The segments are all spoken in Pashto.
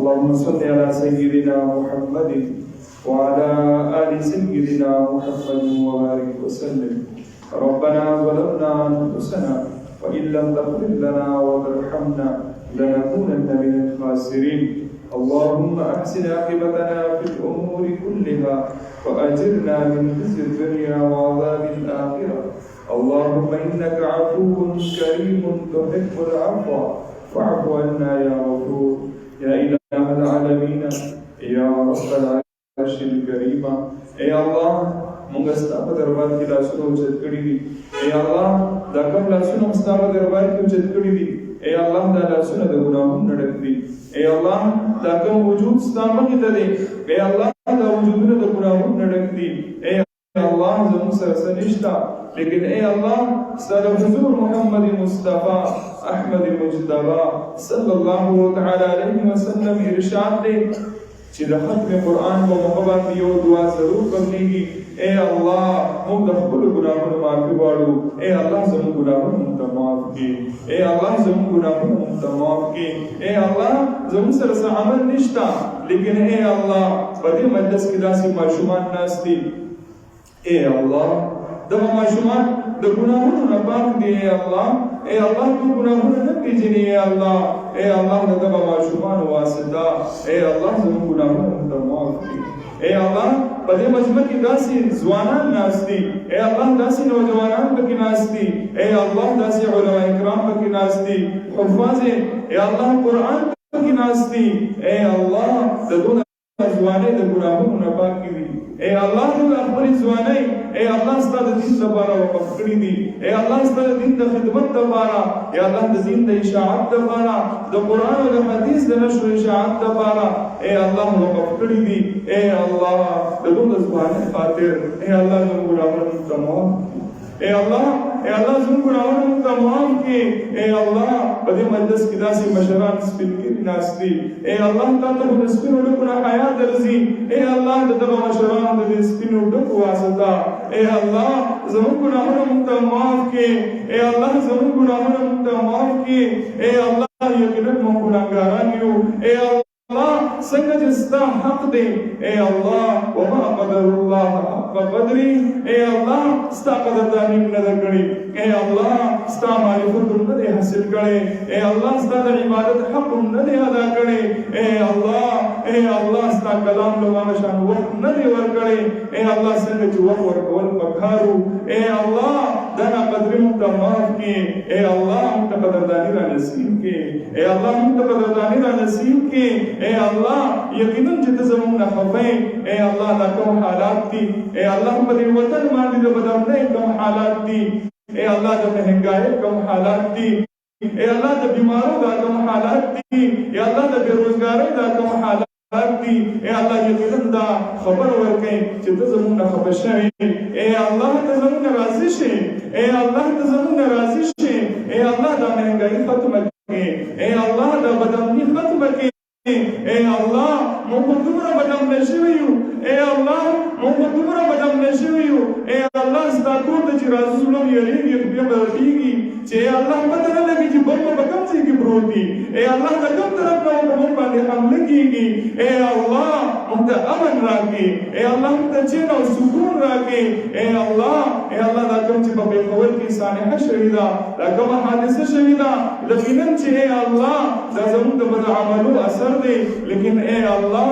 اللهم صل على سيدنا محمد وعلى آل سيدنا محمد وبارك وسلم. ربنا ظلمنا أنفسنا وإن لم تغفر لنا وترحمنا لنكونن من الخاسرين. اللهم أحسن عاقبتنا في الأمور كلها وأجرنا من خزي الدنيا وعذاب الآخرة. اللهم إنك عفو كريم تحب العفو فاعف عنا يا غفور يا إله العالمين يا رب العرش الكريم. اے الله موږ ستاسو په دربار کې لاسونه اوچت کړي دي. اے الله دا کوم لاسونه ستاسو په دربار کې اوچت کړي دي. اے الله دا لاسونه د ګناهونو ډک دي. اے الله دا کوم وجود ستاسو مخې ته دی. اے الله دا وجودونه د ګناهونو ډک دي. اے الله زموږ سره څه نشته، لیکن اے الله ستاسو حضور محمد مصطفی احمد مجتبی صلی الله تعالی علیه وسلم ارشاد دی چې د ختم قرآن په موقع باندې یو دعا ضرور قبلېږي. اے الله موږ د خپلو ګناهونو معافي غواړو. اے الله زموږ ګناهونه موږ ته معاف کړي. اے الله زموږ ګناهونه موږ ته معاف کړي. اے الله زموږ سره څه عمل نشته، لیکن اے الله په دې مجلس کې داسې ماشومان ناست دي. اے الله دغه ماشومان د ګناهونو نه پاک دي. اے الله اے الله تو ګناهونه نه پېژني. اے الله اے الله دغه ماشومان واسطه اے الله زموږ ګناهونه موږ ته معاف کړي. اے الله په دې مجمع کې داسې ځوانان ناست دي. اے الله داسې نوجوانان پکې ناست دي. اے الله داسې علما کرام پکې ناست دي، حفاظ اے الله قرآن پکې ناست دي. اے الله د دونه ځوانۍ د ګناهونو نه پاک دي. اے الله د خپل ځوانۍ اے الله ستاسو د دین لپاره وقف کړی دي. اے الله ستاسو د دین د خدمت لپاره، اے الله د دین د اشاعت لپاره، د قرآن او د حدیث د نشر اشاعت لپاره اے الله وقف کړی دي. اے الله د دونه ځوانۍ خاطر اے الله زموږ ګناهونه ته معاف کړي. اے الله اے الله زموږ ګناهونه ته معاف کړي. اے الله په دې مجلس کې داسې مشران سپینګیري ناست دي. اے الله تا ته د سپینو ډکو نه حیا درځي. اے الله د دغه مشرانو د دې سپینو ډکو واسطه اے الله زموږ ګناهونه موږ ته معاف کړي. اے الله زموږ ګناهونه موږ ته معاف کړي. اے الله یقینا موږ ګناهګاران یو. اے الله څنګه چې ستا حق دی اے الله وما قدر الله حق قدري. اے الله ستا قدرداني نه ده کړې. اے الله ستا معرفت نه ده حاصل کړې. اے الله ستا د عبادت حق نه ده ادا کړې. اے الله ستا کلام له شان وخت نه ده ورکړې. اے الله څنګه چې وخت ورکول پکارو. اے الله دا قدر موږ ته معاف کړي. اے الله موږ ته قدرداني را نصیب کړي. اے الله موږ ته قدرداني را نصیب کړي. اے الله یقینا چې ته زموږ نه خفه یې. اے الله دا کوم حالات دي اے الله په دې وطن باندې د بدبختۍ کوم حالات دي. اے الله د مهنګۍ کوم حالات دي. اے الله د بیمارو دا کوم حالات دي. اے الله د بیروزګارۍ دا کوم حالات دي. اے الله یقینا دا خبر ورکړي چې ته زموږ نه خفه شوې. اے الله ته زموږ نه راضي شې. اے الله ته زموږ نه راضي شې. اے الله دا مهنګۍ ختمه کړې. اے الله دا بدبختي ختمه کړې. اے الله موږ دومره بدم نشوي یو. اے الله موږ دومره بدم نشوي یو. اے الله ستا کور ته چې راځو زړه مې یریږي، بیا به رټېږي چې الله پته نه لګي چې بم په کوم ځای کې پروت دي. اے الله د کوم طرف نه په موږ باندې حمله کېږي. اے الله موږ ته امن راکړي. اے الله موږ ته چین او سکون راکړي. اے الله دا کوم چې په پېښور کې سانحه شوې ده، دا کومه حادثه شوې ده، یقینا چې اے الله دا زموږ د بد عملو اثر دی. لیکن اے الله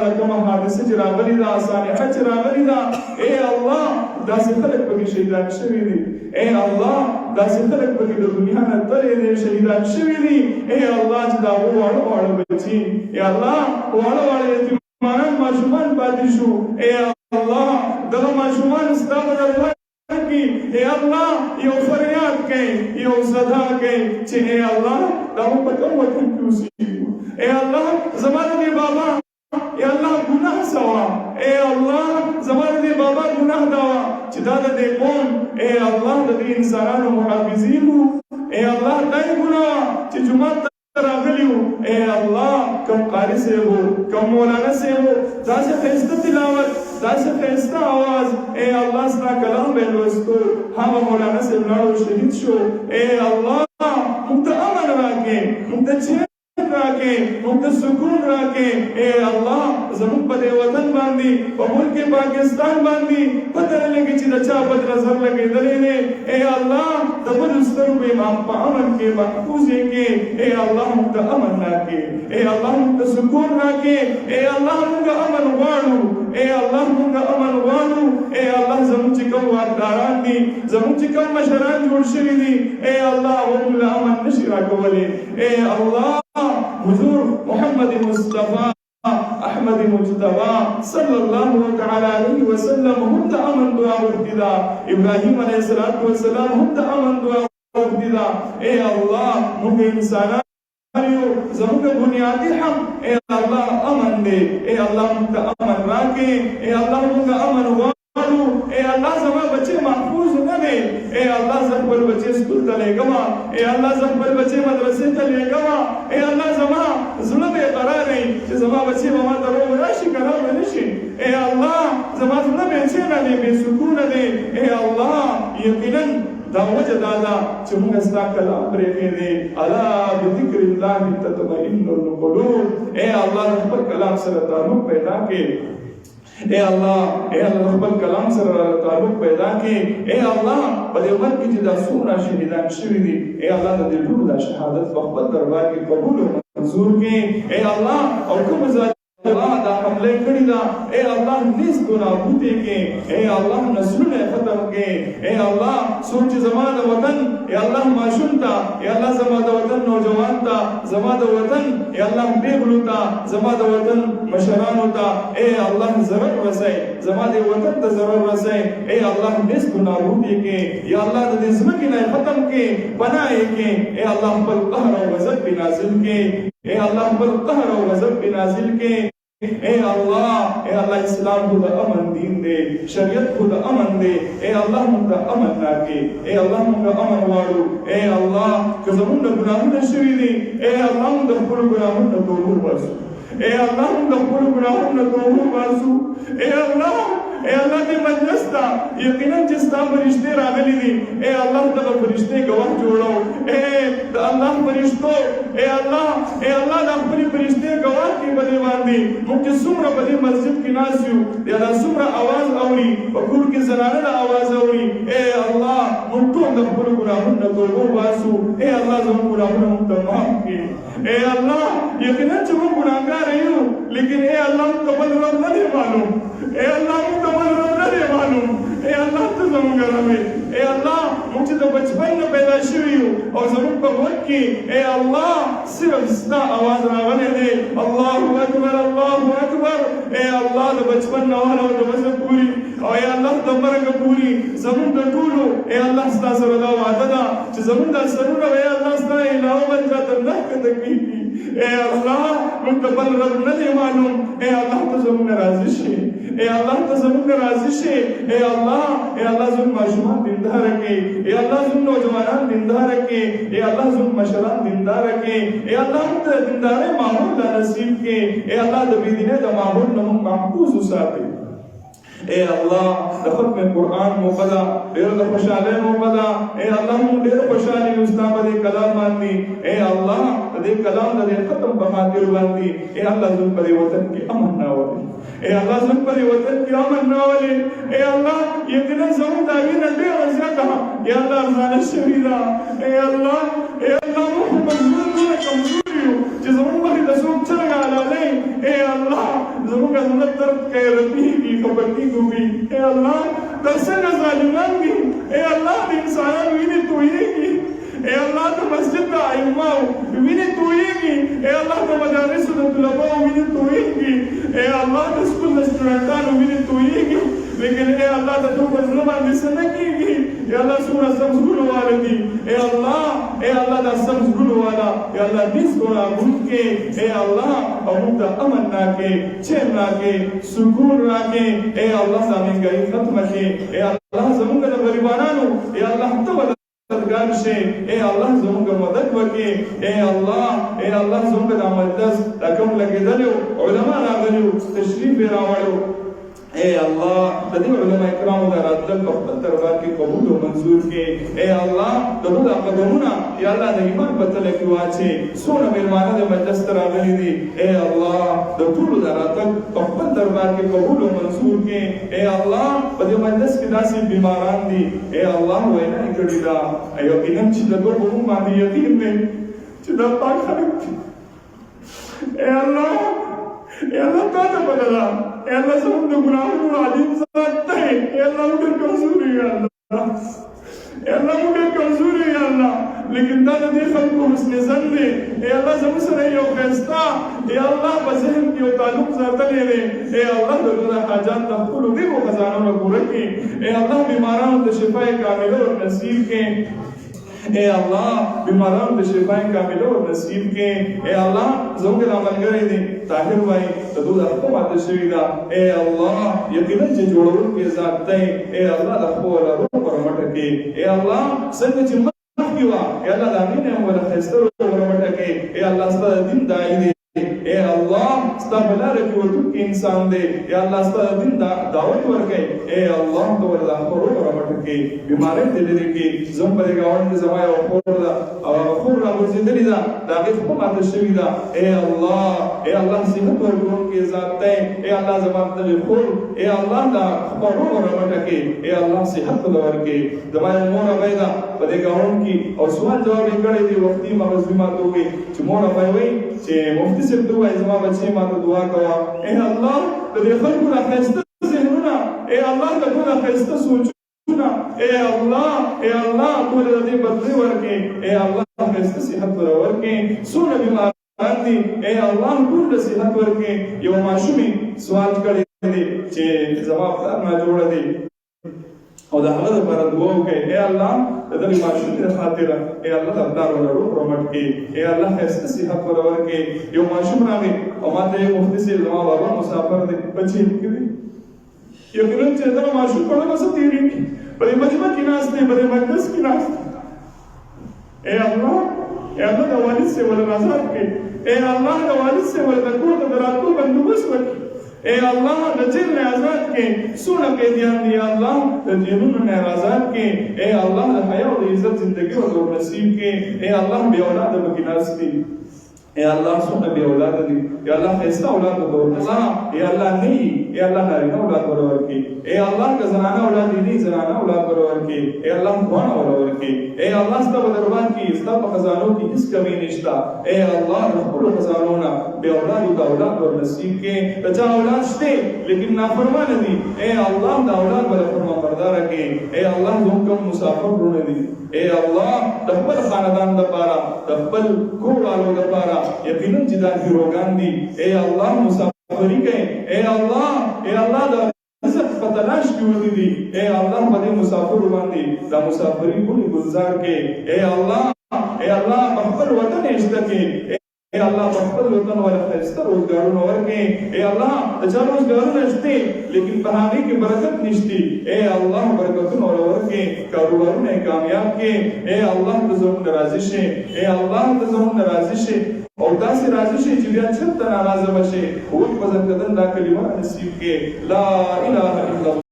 دا کومه حادثه چې راغلې ده، سانحه چې راغلې ده، اے الله داسې خلک پکې شهیدان شوي دي. اے الله داسې خلک پکې د دنیا نه تللي دي، شهیدان شوي دي. اے الله چې دا واړه بچي اے الله واړه یتیمان ماشومان پاتې شو. اے الله دغه ماشومان ستا په دربار کې اے الله یو فریاد کوي، یو صدا کوي چې اے الله دا موږ په کوم وطن کې اوسېږو. اے الله زما د دې بابا اے الله ګناه سوا. اے الله زما د دې بابا ګناه دا وه چې دا د دې قوم اے الله د دې انسانانو محافظین وو. اے الله دا یې ګناه چې جومات ته راغلي وو. اے الله کوم قاري صاحب وو، کوم مولانا صاحب وو، داسې ښایسته تلاوت، داسې ښایسته आवाज. اے الله ستا کلام به لوستو، هغه مولانا صاحب لاړو شهید شو. اے الله موږ ته امن راکړې، موږ ته چین راکړې. راکې موږ ته سکون راکې اے الله زموږ په دې وطن باندې په ملک پاکستان باندې پته نه لګي چې د چا بد نظر لګېدلی دی اے الله د بدو سترګو امام په امن کې محفوظ یې کې اے الله موږ ته امن راکې اے الله موږ ته سکون راکې اے الله موږ امن غواړو اے الله موږ امن غواړو اے الله زموږ چې کوم واکداران دي زموږ چې کوم مشران جوړ شوي دي اے الله موږ له امن نشي راکولی اے الله حضور محمد مصطفى احمد مجتبى صلى الله تعالى عليه وسلم هم د امن دعا وکړه دا ابراهيم عليه السلام هم د امن دعا وکړه دا اے الله موږ انسانان زموږ بنیادی حق اے الله امن دی اے الله موږ امن راکې اے الله موږ امن غواړو اے الله زما بچي محفوظ نه دي اے الله زما خپل بچي سکول ته لېږم اے الله زما خپل بچي مدرسې ته لېږم اے الله زما زړه بې قرار دی چې زما بچي به ما ته روغ راشي که روغ نشي اے الله زما زړه بېچینه دی بې سکونه دی اے الله یقینا دا وجه دا ده چې موږ ستا کلام پرېښی دی الا بذکر الله تطمئن القلوب اے الله خپل کلام سره تعلق پیدا کړي اے الله خپل کلام سره تعلق پیدا کړي اے الله په دې وخت کې چې دا څومره شهیدان شوي دي اے الله د دې ټولو د شهادت په خپل دربار کې قبول او منظور کړي اے الله او کوم ځای دا حمله کړی دا اے الله دې ګناهونه کې اے الله نسلونه ختم کې اے الله سوچ زمانه وطن اے الله ماشوم تا اے الله زمانه وطن نوجوان تا زمانه وطن اے الله بیغلو تا زمانه وطن مشران تا اے الله ضرر رسای زمانه وطن ته ضرر رسای اے الله دې ګناهونه کې یا الله دې زمکه نه ختم کې پناه کې اے الله خپل قهر او غضب نازل کې اے الله خپل قهر او غضب نازل کې اے اللہ اسلام خود امن دین دے شریعت خود امن دے اے اللہ منگا امن راکے اے اللہ منگا امن وارو اے اللہ کزمون گناہون شوی دی اے اللہ منگا خپل گناہون توبہ باسو اے اللہ منگا خپل گناہون توبہ باسو اے اللہ دې مجلس ته یقینا چې ستا فرشتې راغلي دي اے الله دغه فرشتې ګواه جوړو اے د الله فرشتو اے الله د خپلې فرشتې ګواه کړي په دې باندې موږ چې څومره په دې مسجد کې ناست یو دا څومره اواز اوري په کور کې زنانه د اواز اوري اے الله موږ ټول د خپلو ګناهونو توبه وباسو اے الله زموږ ګناهونه موږ ته معاف کړي اے الله یقینا چې موږ ګناهګار یو لیکن اے الله موږ ته بل رب نه دی معلوم اے الله موږ ته بل رب نه دی معلوم اے الله ته زموږ رب اے الله موږ چې د بچپن نه پیدا شوي یو او زموږ په غوږ کې اے الله صرف ستا اواز راغلی دی الله اکبر الله اکبر اے الله د بچپن نه والا او د وسه پوري او اے الله د مرګ پوري زموږ د ټولو اے الله ستا سره دا وعده ده چې زموږ د سرونه اے الله ستا علاوه بل چاته نه کېږي اے الله موږ ته بل رب نه دی معلوم اے الله ته زموږ راضي شي اے الله ته زموږ راضي شي اے الله زموږ ماشومان دیندار کړي اے الله زموږ نوجوانان دیندار کړي اے الله زموږ مشران دیندار کړي اے الله موږ ته دینداري ماحول نصیب کړي اے الله د بې دینۍ د ماحول نه موږ محفوظ وساتي اے الله د ختم قرآن موقع ده ډېر د خوشحالۍ موقع ده اے الله موږ ډېر خوشحاله یو ستا په دې کلام باندې اے الله د دې کلام د ختم په خاطر باندې اے الله زموږ په دې وطن کې امن راولي اے الله زموږ په دې وطن کې امن راولي اے الله یقینا زموږ دا وینه ډېره زیاته یا الله ارزانه شوې ده اے الله موږ مجبور کمزور یو چې زموږ باندې د څوک څرنګه حلالۍ اے الله زموږ زړه درد کوي رپېږي خبرې کوي اے الله دا څنګه ظالمان دي اے الله د انسانانو وینې تویېږي اے الله د مسجد د ائمه وینې تویېږي اے الله د مدارسو د طلباو وینې تویېږي اے الله د سکول د سټوډنټانو وینې تویېږي لیکن اے الله د دوی په زړه باندې څه نه کېږي اے الله څومره سم زړونه والا دي اے الله دا سم زړونه والا اے الله دې ګناهونکي اے الله او موږ ته امن راکړې چین راکړې سکون راکړې اے الله ځانګړې ختمه کړې اے الله زموږ د غریبانو اے الله ته مددگار شي اے الله زموږ مدد وکړي اے الله زموږ د مجلس د کوم لګېدلو علما راغلي تشریف راوړو اے اللہ تدی علماء کرام دا راتل په خپل دربار کې قبول او منظور کې اے الله دغه قدمونه یا الله د ایمان په تل کې واچي سونه مېرمانه د مجلس تر راغلي دي اے الله د ټول دا راتل په خپل دربار کې قبول او منظور کې اے الله په دې مجلس کې داسې بیماران دي اے الله وینا کړی دا ایو کینم چې دغه په باندې یقین نه چې دا پاک خلک اے الله اے اللہ تعالیٰ بدلا اے اللہ سب نے گناہوں عظیم ذات ہے اے اللہ مجھے کمزوری ہے اللہ اے اللہ مجھے کمزوری ہے اللہ لیکن دا دے خلق کو حسن زن دے اے اللہ سب سے رہی ہو خیستا اے اللہ بذہن کی تعلق ذات لے لے اے اللہ دلونا حاجات تحقل دے وہ خزانوں میں رکھے اے اللہ بیماران دے شفاء کامل اور نصیب کے اے اللہ بیماران دے شفاء کامل اور نصیب کے اے اللہ زوج عمل کرے دے طاہر بھائی تدود احکامات شویدا اے اللہ یقینا چې جوړون کې ذات ته اے الله د خپل روح پر مټه کې اے الله څنګه چې مخ کیوا اے الله د امین ولا خستر پر مټه کې اے الله ستاسو دین دای دی اے اللہ ستا بلار کی وجود کی انسان دے اے اللہ ستا دین دعوت ورکے اے اللہ تو وردا خورو رمٹ کی بیماری دل دے کی زم پر گاون کے زمایا خور را ورزندلی دا داغی خمات شوی دا اے اللہ صحت ورکون کی ذات تے اے اللہ زمان تل خور اے اللہ دا خورو رمٹ کی اے اللہ صحت دور کی زمایا مورا بیدا پر گاون کی اور سوال جواب اکڑے دی وقتی مغز بیمات ہوگی چھ مورا بیوئی چھ مفتی سے دعا ازما بچے ماتا دعا کوا اے اللہ تدے خلقنا خیستہ ذہننا اے اللہ تدونا خیستہ سوچنا اے اللہ تو لدے بدلے ورکے اے اللہ خیستہ صحت ورکے سونا بیماران دی اے اللہ تو صحت ورکے یو معشومی سوال کرے دے چھے زما افتار نہ جوڑا دے او دا هغه لپاره دعا وکړئ اے الله د دې معشوق د خاطر اے الله تعالی ورو رحمت کې اے الله خسته صحت ورور کې یو معشوق راغی او ماته یو مفتی سي زما بابا مسافر دی بچی کړی یو کله چې دا معشوق په لمسه تیری په مجمع کې ناس نه په مجلس کې ناس اے الله د والد سے ول نظر کې اے الله د والد سے ول د کور د راتو بندوبست وکړي اے اللہ نجر نے آزاد کے سونا قیدیان دی اللہ جنون نے آزاد کے اے اللہ حیا و عزت زندگی و دور نصیب کے اے اللہ بے اولاد بکناس دی اے اللہ سونا بے اولاد دی اے اللہ خیستہ اولاد دور نصیب اے اللہ نہیں اے اللہ نارینا اولاد برور کی اے اللہ کا زنانہ اولاد دی زنانہ اولاد برور کی اے اللہ دوانا اولاد کی اے اللہ ستا بدربان کی ستا خزانوں کی اس کمی نشتا اے اللہ رحمت خزانونا بے اولاد دا اولاد اور نصیب کے تجا اولاد شتے لیکن نافرمان دی اے اللہ دا اولاد بلا فرما بردار کے اے اللہ زم کم مسافر رونے دی اے اللہ دخبل خاندان دا پارا دخبل کور آلو دا پارا یقیناً جدا کی روگان دی اے اللہ مسافری گئے اے اللہ دا رزق فتلاش کی ہوتی دی اے اللہ بدے مسافر باندی دا مسافری بلی گزار کے اے اللہ محفل وطن اشتہ کے اے اللہ محفل وطن والا خیستہ روزگارون ورکے اے اللہ اچھا روزگارون اشتے لیکن بہانے کی برکت نشتی اے اللہ برکتون والا ورکے کاروبارون کامیاب کے اے اللہ تزمون نرازشے اے اللہ تزمون نرازشے اور داسی رازشے جبیا چھتا ناراض بشے ہوئی پزن قدن دا کلمہ نصیب کے لا الہ الا اللہ